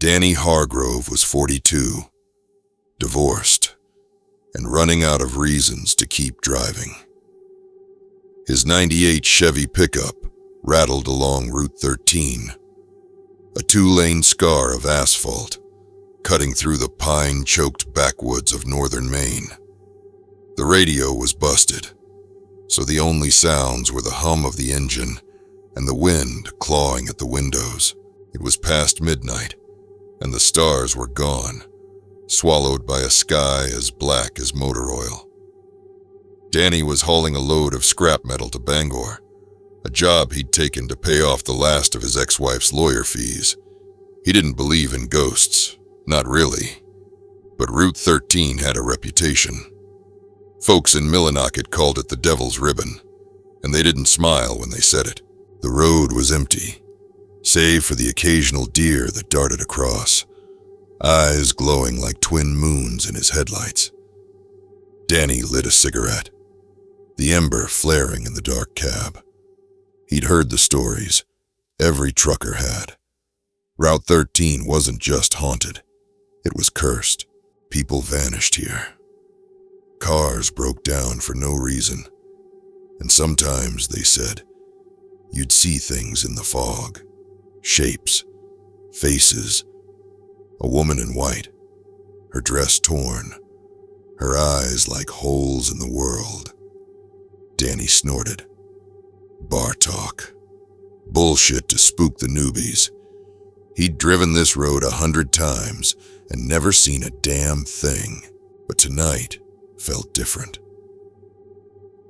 Danny Hargrove was 42, divorced, and running out of reasons to keep driving. His '98 Chevy pickup rattled along Route 13, a two-lane scar of asphalt cutting through the pine-choked backwoods of northern Maine. The radio was busted, so the only sounds were the hum of the engine and the wind clawing at the windows. It was past midnight, and the stars were gone, swallowed by a sky as black as motor oil. Danny was hauling a load of scrap metal to Bangor, a job he'd taken to pay off the last of his ex-wife's lawyer fees. He didn't believe in ghosts, not really, but Route 13 had a reputation. Folks in Millinocket called it the Devil's Ribbon, and they didn't smile when they said it. The road was empty, save for the occasional deer that darted across, eyes glowing like twin moons in his headlights. Danny lit a cigarette, the ember flaring in the dark cab. He'd heard the stories, every trucker had. Route 13 wasn't just haunted, it was cursed. People vanished here. Cars broke down for no reason, and sometimes, they said, you'd see things in the fog, shapes, faces. A woman in white, her dress torn, her eyes like holes in the world. Danny snorted. Bar talk. Bullshit to spook the newbies. He'd driven this road 100 times and never seen a damn thing, but tonight felt different.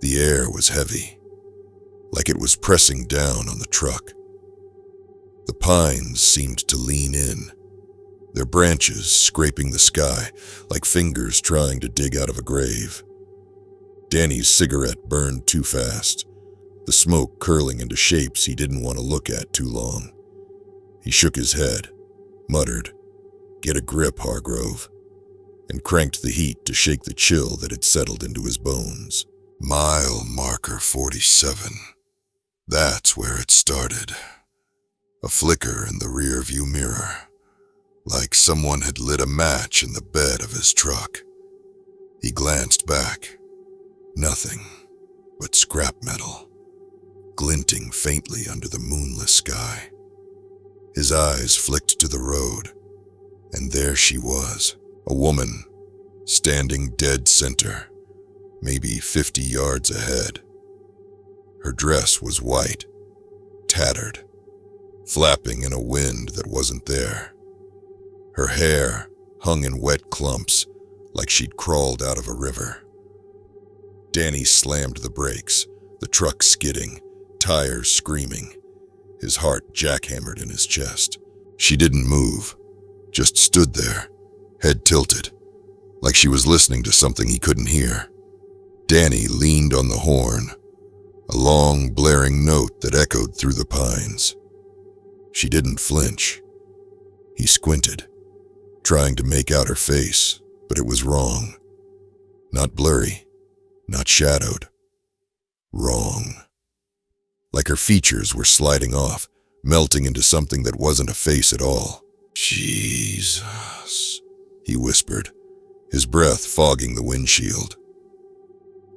The air was heavy, like it was pressing down on the truck. The pines seemed to lean in, their branches scraping the sky like fingers trying to dig out of a grave. Danny's cigarette burned too fast, the smoke curling into shapes he didn't want to look at too long. He shook his head, muttered, "Get a grip, Hargrove," and cranked the heat to shake the chill that had settled into his bones. Mile marker 47. That's where it started. A flicker in the rear-view mirror, like someone had lit a match in the bed of his truck. He glanced back. Nothing but scrap metal, glinting faintly under the moonless sky. His eyes flicked to the road, and there she was, a woman, standing dead center, maybe 50 yards ahead. Her dress was white, tattered, flapping in a wind that wasn't there. Her hair hung in wet clumps, like she'd crawled out of a river. Danny slammed the brakes, the truck skidding, tires screaming, his heart jackhammered in his chest. She didn't move, just stood there, head tilted, like she was listening to something he couldn't hear. Danny leaned on the horn, a long, blaring note that echoed through the pines. She didn't flinch. He squinted, trying to make out her face, but it was wrong. Not blurry, not shadowed. Wrong. Like her features were sliding off, melting into something that wasn't a face at all. "Jesus," he whispered, his breath fogging the windshield.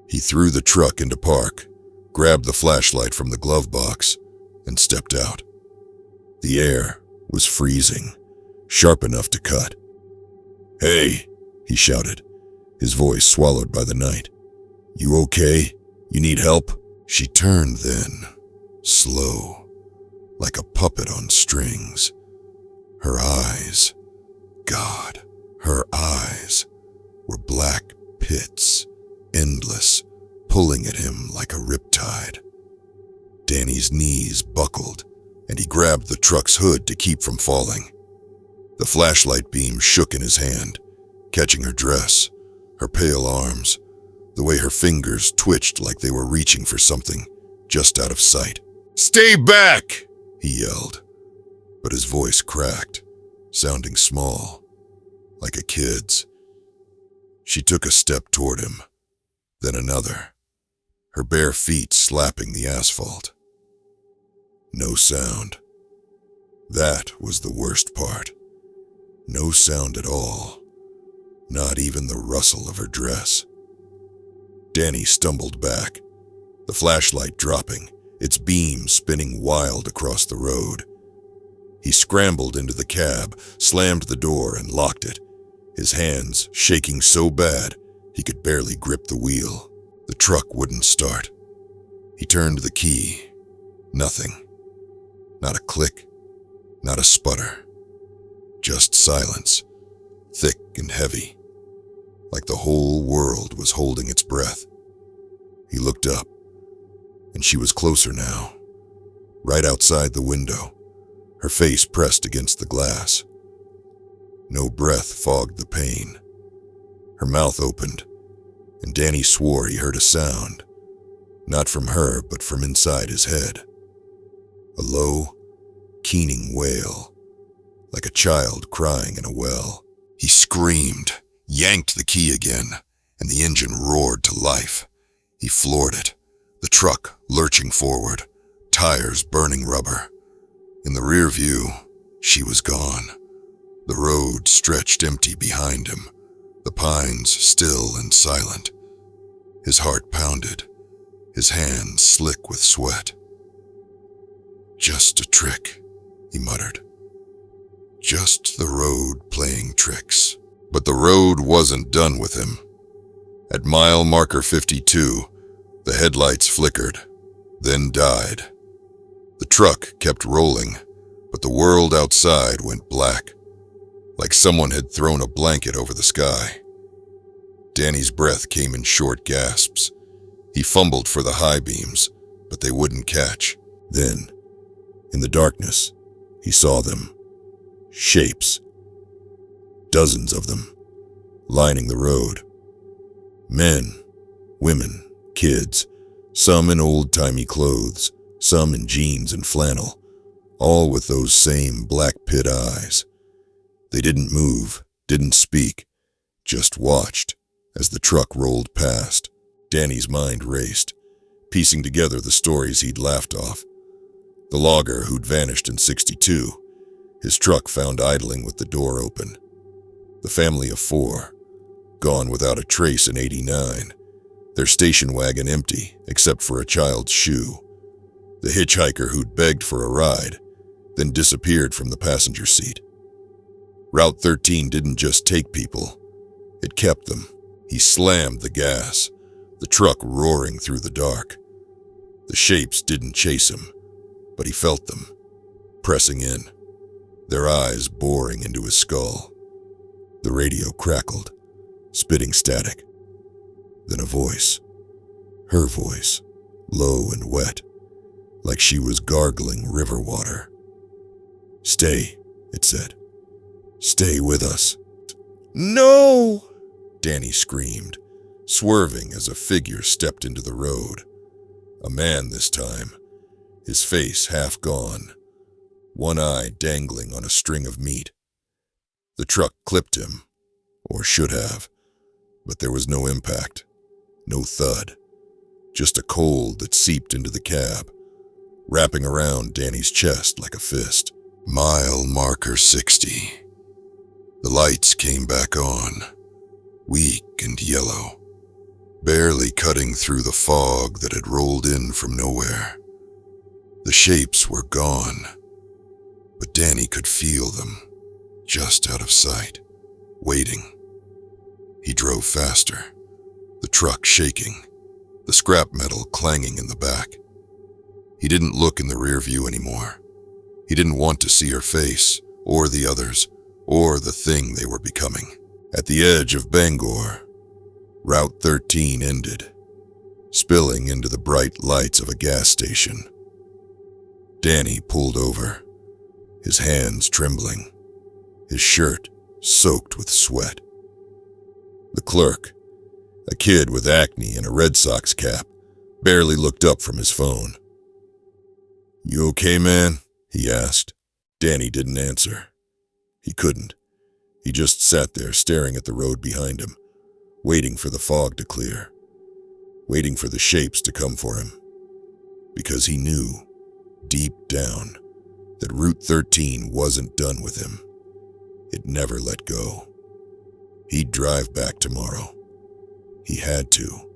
He threw the truck into park, grabbed the flashlight from the glove box, and stepped out. The air was freezing, sharp enough to cut. "Hey," he shouted, his voice swallowed by the night. "You okay? You need help?" She turned then, slow, like a puppet on strings. Her eyes, God, her eyes were black pits, endless, pulling at him like a riptide. Danny's knees buckled, and he grabbed the truck's hood to keep from falling. The flashlight beam shook in his hand, catching her dress, her pale arms, the way her fingers twitched like they were reaching for something just out of sight. "Stay back!" he yelled, but his voice cracked, sounding small, like a kid's. She took a step toward him, then another, her bare feet slapping the asphalt. No sound. That was the worst part. No sound at all, not even the rustle of her dress. Danny stumbled back, the flashlight dropping, its beam spinning wild across the road. He scrambled into the cab, slammed the door, and locked it, his hands shaking so bad he could barely grip the wheel. The truck wouldn't start. He turned the key. Nothing. Not a click, not a sputter. Just silence, thick and heavy, like the whole world was holding its breath. He looked up, and she was closer now, right outside the window, her face pressed against the glass. No breath fogged the pain. Her mouth opened, and Danny swore he heard a sound, not from her, but from inside his head. A low, keening wail, like a child crying in a well. He screamed, yanked the key again, and the engine roared to life. He floored it, the truck lurching forward, tires burning rubber. In the rear view, she was gone. The road stretched empty behind him, the pines still and silent. His heart pounded, his hands slick with sweat. "Just a trick," he muttered. Just the road playing tricks. But the road wasn't done with him. At mile marker 52, the headlights flickered, then died. The truck kept rolling, but the world outside went black, like someone had thrown a blanket over the sky. Danny's breath came in short gasps. He fumbled for the high beams, but they wouldn't catch. Then, in the darkness, he saw them. Shapes. Dozens of them, lining the road. Men, women, kids, some in old-timey clothes, some in jeans and flannel, all with those same black pit eyes. They didn't move, didn't speak, just watched as the truck rolled past. Danny's mind raced, piecing together the stories he'd laughed off. The logger who'd vanished in '62, his truck found idling with the door open. The family of 4, gone without a trace in '89, their station wagon empty except for a child's shoe. The hitchhiker who'd begged for a ride, then disappeared from the passenger seat. Route 13 didn't just take people, it kept them. He slammed the gas, the truck roaring through the dark. The shapes didn't chase him, but he felt them, pressing in, their eyes boring into his skull. The radio crackled, spitting static. Then a voice, her voice, low and wet, like she was gargling river water. "Stay," it said. "Stay with us." "No!" Danny screamed, swerving as a figure stepped into the road. A man this time, his face half gone, one eye dangling on a string of meat. The truck clipped him, or should have, but there was no impact, no thud, just a cold that seeped into the cab, wrapping around Danny's chest like a fist. Mile marker 60. The lights came back on, weak and yellow, barely cutting through the fog that had rolled in from nowhere. The shapes were gone, but Danny could feel them, just out of sight, waiting. He drove faster, the truck shaking, the scrap metal clanging in the back. He didn't look in the rear view anymore. He didn't want to see her face, or the others, or the thing they were becoming. At the edge of Bangor, Route 13 ended, spilling into the bright lights of a gas station. Danny pulled over, his hands trembling, his shirt soaked with sweat. The clerk, a kid with acne and a Red Sox cap, barely looked up from his phone. "You okay, man?" he asked. Danny didn't answer. He couldn't. He just sat there staring at the road behind him, waiting for the fog to clear, waiting for the shapes to come for him. Because he knew, deep down, that Route 13 wasn't done with him. It never let go. He'd drive back tomorrow. He had to.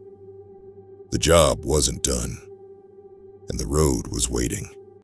The job wasn't done, and the road was waiting.